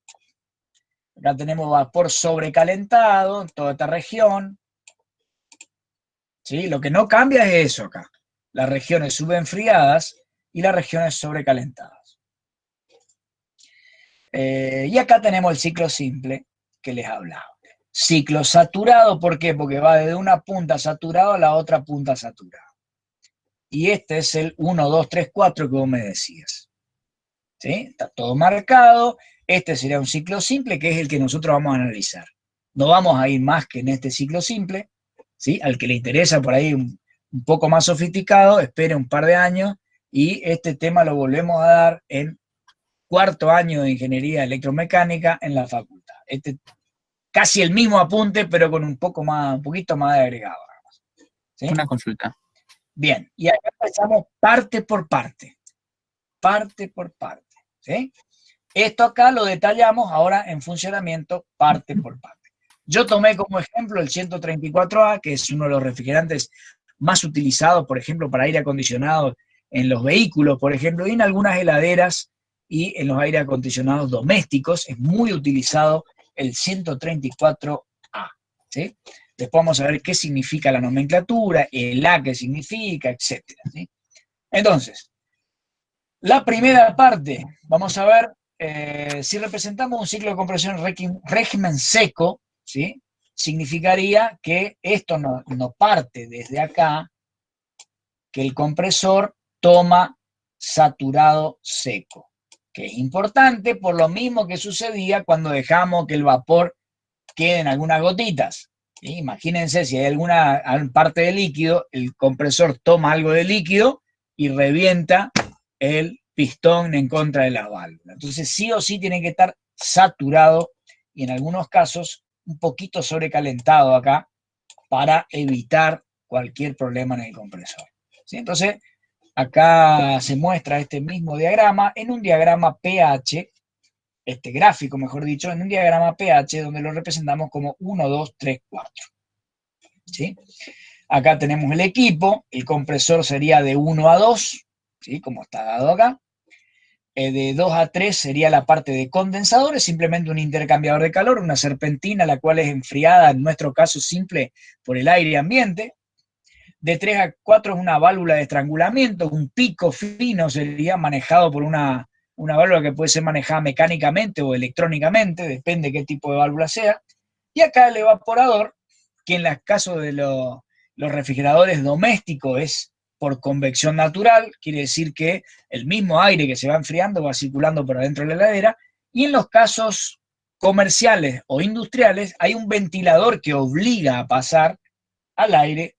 A: Acá tenemos vapor sobrecalentado, en toda esta región. ¿Sí? Lo que no cambia es eso acá. Las regiones subenfriadas y las regiones sobrecalentadas. Y acá tenemos el ciclo simple que les hablaba. Ciclo saturado, ¿por qué? Porque va desde una punta saturada a la otra punta saturada. Y este es el 1, 2, 3, 4 que vos me decías. ¿Sí? Está todo marcado. Este sería un ciclo simple, que es el que nosotros vamos a analizar. No vamos a ir más que en este ciclo simple. ¿Sí? Al que le interesa por ahí un poco más sofisticado, espere un par de años y este tema lo volvemos a dar en cuarto año de ingeniería electromecánica en la facultad. Casi el mismo apunte, pero con un poquito más de agregado. ¿Sí?
C: una consulta.
A: Bien, y acá empezamos parte por parte. Parte por parte. ¿Sí? Esto acá lo detallamos ahora en funcionamiento parte por parte. Yo tomé como ejemplo el 134A, que es uno de los refrigerantes más utilizados, por ejemplo, para aire acondicionado en los vehículos, por ejemplo, y en algunas heladeras y en los aire acondicionados domésticos. Es muy utilizado el 134A. ¿Sí? Después vamos a ver qué significa la nomenclatura, el A qué significa, etc. ¿Sí? Entonces, la primera parte, vamos a ver si representamos un ciclo de compresión régimen seco, ¿sí? Significaría que esto no parte desde acá, que el compresor toma saturado seco, que es importante por lo mismo que sucedía cuando dejamos que el vapor quede en algunas gotitas. ¿Sí? Imagínense si hay alguna parte de líquido, el compresor toma algo de líquido y revienta el pistón en contra de la válvula. Entonces sí o sí tiene que estar saturado y en algunos casos un poquito sobrecalentado acá para evitar cualquier problema en el compresor. ¿Sí? Entonces acá se muestra este mismo diagrama en un diagrama pH, este gráfico, mejor dicho, en un diagrama pH donde lo representamos como 1, 2, 3, 4. ¿Sí? Acá tenemos el equipo, el compresor sería de 1 a 2, ¿sí? Como está dado acá. De 2 a 3 sería la parte de condensadores, simplemente un intercambiador de calor, una serpentina, la cual es enfriada, en nuestro caso simple, por el aire ambiente. De 3 a 4 es una válvula de estrangulamiento, un pico fino sería manejado por una válvula que puede ser manejada mecánicamente o electrónicamente, depende de qué tipo de válvula sea. Y acá el evaporador, que en el caso de los refrigeradores domésticos es por convección natural, quiere decir que el mismo aire que se va enfriando va circulando por adentro de la heladera, y en los casos comerciales o industriales hay un ventilador que obliga a pasar al aire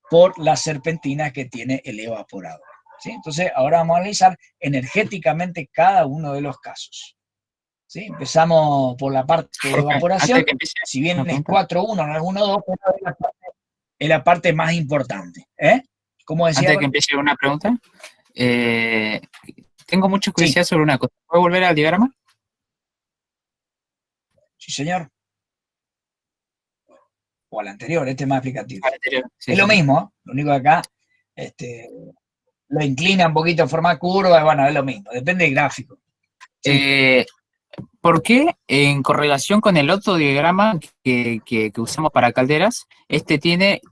A: por las serpentinas que tiene el evaporador. ¿Sí? Entonces ahora vamos a analizar energéticamente cada uno de los casos. ¿Sí? Empezamos por la parte de evaporación,
C: Antes que empiece,
A: si bien
C: una
A: es
C: pregunta.
A: 4-1, no es 1-2, pero es la parte más importante. ¿Cómo decía?
C: Antes de que empiece una pregunta, tengo mucha curiosidad sobre una cosa. ¿Puedo volver al diagrama?
A: Sí, señor. O al anterior, este es más explicativo.
C: Al anterior. Sí,
A: es lo mismo, ¿eh? Lo único que acá lo inclina un poquito en forma curva, bueno, es lo mismo, depende del gráfico. Sí.
C: ¿Por qué en correlación con el otro diagrama que usamos para calderas, este tiene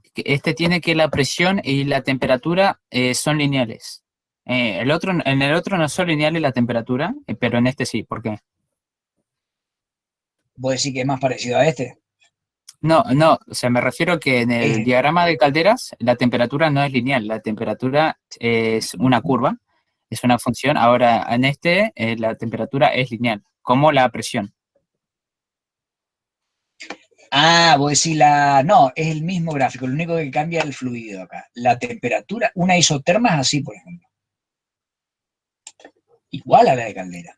C: que la presión y la temperatura son lineales? En el otro no son lineales la temperatura, pero en este sí. ¿Por qué?
A: ¿Vos decís que es más parecido a este?
C: No, o sea, me refiero que en el diagrama de calderas la temperatura no es lineal, la temperatura es una curva, es una función. Ahora, en este la temperatura es lineal, como la presión.
A: Ah, vos decís no, es el mismo gráfico, lo único que cambia es el fluido acá. La temperatura, una isoterma es así, por ejemplo. Igual a la de caldera.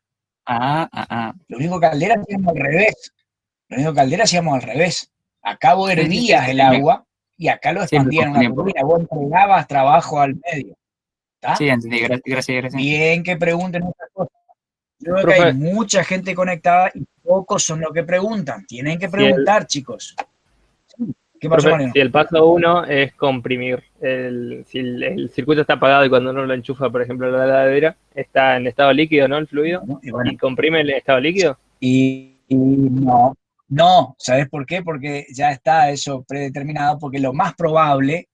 A: Lo único que caldera hacíamos al revés. Acá vos hervías el agua y acá lo expandías en una turbina. Vos entregabas trabajo al medio. ¿Está?
C: Sí, entendí. Gracias.
A: Bien que pregunten estas cosas. Yo creo que hay mucha gente conectada y pocos son los que preguntan. Tienen que preguntar, chicos.
B: ¿Qué pasó, Mariano? Si el paso 1 es comprimir, si el circuito está apagado y cuando uno lo enchufa, por ejemplo, la heladera, está en estado líquido, ¿no? El fluido. ¿Y comprime el estado líquido?
A: Y no, ¿sabes por qué? Porque ya está eso predeterminado, porque lo más probable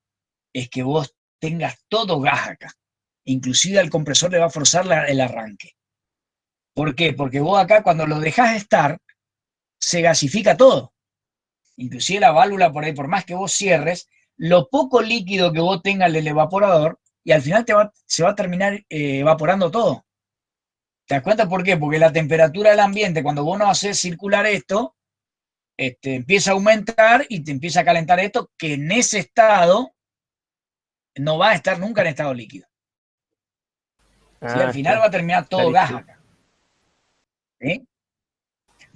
A: es que vos tengas todo gas acá. Inclusive al compresor le va a forzar el arranque. ¿Por qué? Porque vos acá cuando lo dejás estar, se gasifica todo. Inclusive la válvula por ahí, por más que vos cierres, lo poco líquido que vos tengas del evaporador, y al final se va a terminar evaporando todo. ¿Te das cuenta por qué? Porque la temperatura del ambiente, cuando vos no haces circular esto, empieza a aumentar y te empieza a calentar esto, que en ese estado no va a estar nunca en estado líquido. ¿Sí? Al final va a terminar todo gas acá. ¿Sí?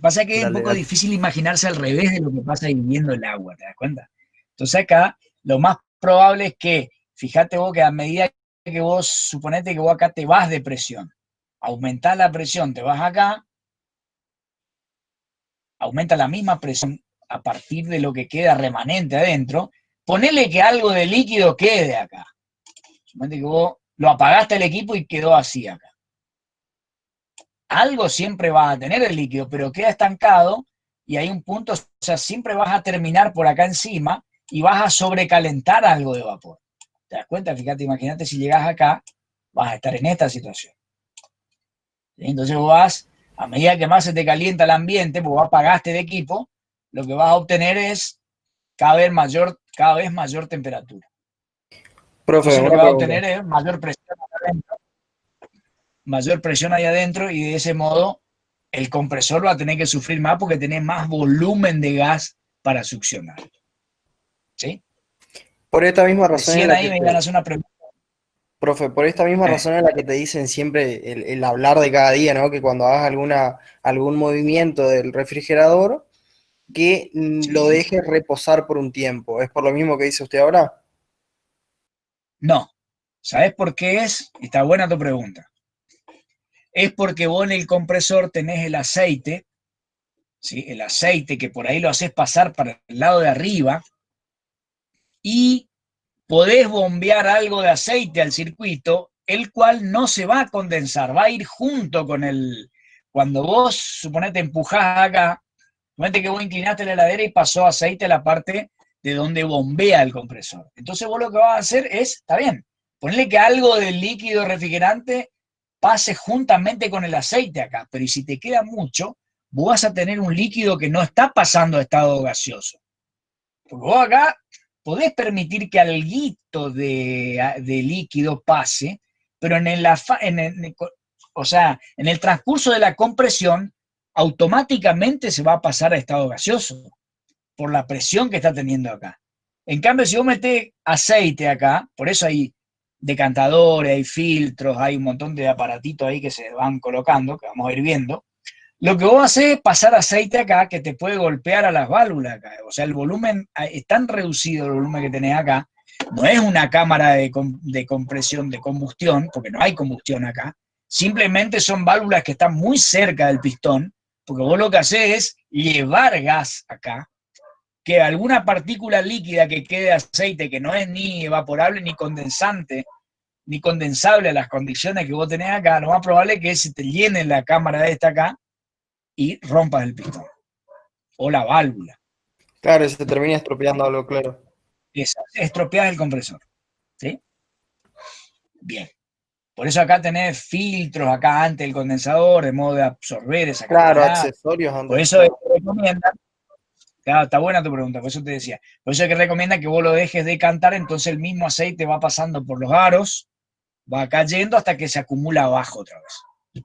A: Pasa que es un poco difícil imaginarse al revés de lo que pasa hirviendo el agua, ¿te das cuenta? Entonces acá lo más probable es que, fíjate vos que a medida que vos, suponete que vos acá te vas de presión, aumentás la presión, te vas acá, aumenta la misma presión a partir de lo que queda remanente adentro, ponele que algo de líquido quede acá. Suponete que vos lo apagaste el equipo y quedó así acá. Algo siempre va a tener el líquido, pero queda estancado y hay un punto, o sea, siempre vas a terminar por acá encima y vas a sobrecalentar algo de vapor. ¿Te das cuenta? Fíjate, imagínate si llegas acá, vas a estar en esta situación. Entonces vos vas, a medida que más se te calienta el ambiente, pues vos apagaste el equipo, lo que vas a obtener es cada vez mayor temperatura.
G: Profe,
A: entonces lo
G: una
A: que vas a
G: pregunta.
A: obtener es mayor presión adentro. mayor presión ahí adentro y de ese modo el compresor va a tener que sufrir más porque tiene más volumen de gas para succionar. ¿Sí?
G: Por esta misma razón.
A: Recién ahí me iban a hacer una pregunta.
G: Profe, por esta misma razón en la que te dicen siempre el hablar de cada día, ¿no? Que cuando hagas algún movimiento del refrigerador, que lo dejes reposar por un tiempo. ¿Es por lo mismo que dice usted ahora?
A: No. ¿Sabes por qué es? Está buena tu pregunta. Es porque vos en el compresor tenés el aceite, ¿sí? El aceite que por ahí lo haces pasar para el lado de arriba y podés bombear algo de aceite al circuito, el cual no se va a condensar, va a ir junto con el... Cuando vos, suponete, empujás acá, suponete que vos inclinaste la heladera y pasó aceite a la parte de donde bombea el compresor. Entonces vos lo que vas a hacer es, está bien, ponle que algo del líquido refrigerante pase juntamente con el aceite acá, pero y si te queda mucho, vos vas a tener un líquido que no está pasando a estado gaseoso. Porque vos acá podés permitir que alguito de líquido pase, pero en el transcurso de la compresión, automáticamente se va a pasar a estado gaseoso, por la presión que está teniendo acá. En cambio, si vos metés aceite acá, por eso hay decantadores, hay filtros, hay un montón de aparatitos ahí que se van colocando, que vamos a ir viendo, lo que vos haces es pasar aceite acá que te puede golpear a las válvulas acá. O sea, el volumen es tan reducido, el volumen que tenés acá, no es una cámara de compresión, de combustión, porque no hay combustión acá, simplemente son válvulas que están muy cerca del pistón, porque vos lo que haces es llevar gas acá, que alguna partícula líquida que quede de aceite, que no es ni evaporable ni condensante, ni condensable a las condiciones que vos tenés acá, lo más probable es que se te llene la cámara de esta acá, y rompas el pistón o la válvula.
G: Claro, se termina estropeando algo, claro.
A: Estropeas el compresor. ¿Sí? Bien. Por eso acá tenés filtros acá ante el condensador, de modo de absorber esa cantidad.
G: Claro, accesorios antes.
A: Por eso recomiendan, claro, está buena tu pregunta, por eso te decía. Por eso es que recomienda que vos lo dejes decantar, entonces el mismo aceite va pasando por los aros, va cayendo hasta que se acumula abajo otra vez.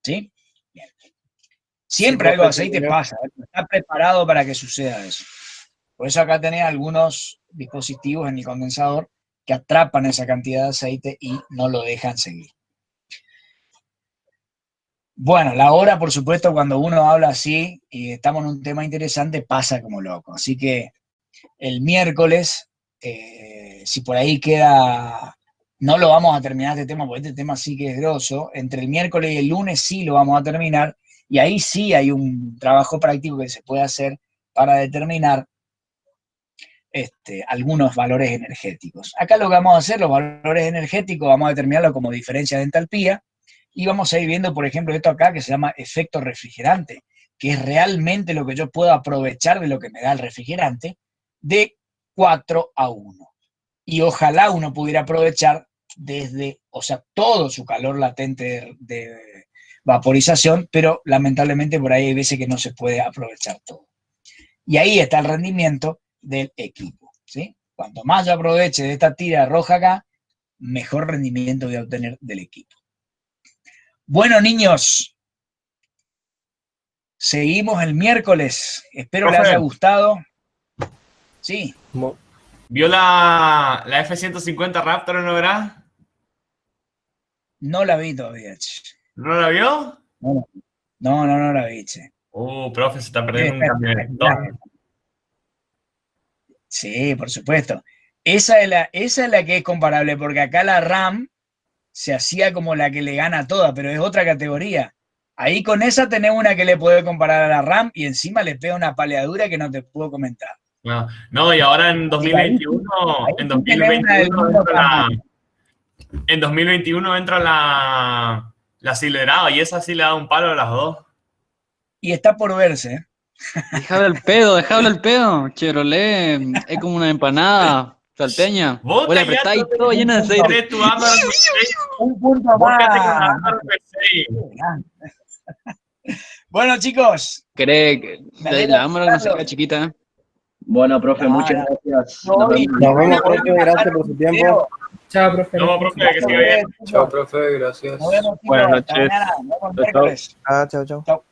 A: ¿Sí? Bien. Siempre algo de aceite pasa, está preparado para que suceda eso. Por eso acá tenés algunos dispositivos en el condensador que atrapan esa cantidad de aceite y no lo dejan seguir. Bueno, la hora, por supuesto, cuando uno habla así y estamos en un tema interesante, pasa como loco. Así que el miércoles, si por ahí queda, no lo vamos a terminar este tema, porque este tema sí que es grosso, entre el miércoles y el lunes sí lo vamos a terminar, y ahí sí hay un trabajo práctico que se puede hacer para determinar algunos valores energéticos. Acá lo que vamos a hacer, los valores energéticos, vamos a determinarlo como diferencia de entalpía, y vamos a ir viendo, por ejemplo, esto acá que se llama efecto refrigerante, que es realmente lo que yo puedo aprovechar de lo que me da el refrigerante, de 4 a 1. Y ojalá uno pudiera aprovechar desde, o sea, todo su calor latente de vaporización, pero lamentablemente por ahí hay veces que no se puede aprovechar todo. Y ahí está el rendimiento del equipo, ¿sí? Cuanto más yo aproveche de esta tira roja acá, mejor rendimiento voy a obtener del equipo. Bueno, niños, seguimos el miércoles. Espero les haya gustado. Sí.
D: ¿Vio la F-150 Raptor, no verá?
A: No la vi todavía.
D: ¿No la vio?
A: No la vi, che.
D: Profe, se está perdiendo un camionetón.
A: Sí, por supuesto. Esa es la que es comparable, porque acá la RAM se hacía como la que le gana a toda, pero es otra categoría. Ahí con esa tenés una que le puede comparar a la RAM y encima le pega una paleadura que no te puedo comentar.
D: No, y ahora en 2021, en 2021 entra la acelerada y esa sí le da un palo a las dos.
A: Y está por verse, ¿eh?
F: Dejable el pedo. Chevrolet es como una empanada salteña.
D: Vos
F: la apretáis todo lleno de aceite.
A: Un punto más. Bueno, chicos.
F: ¿Cree que la Amarok no se queda chiquita?
E: Bueno, profe, muchas gracias.
G: Nos vemos, profe, gracias por su tiempo.
H: Chao, profe.
D: No, profe, que siga bien.
I: Chao, profe, gracias.
A: Nos vemos, chicos.
B: Buenas
A: Hasta
B: noches.
A: mañana. Nos vemos
B: Chao, chao.
A: miércoles.
H: Chao, chao.
A: Chao.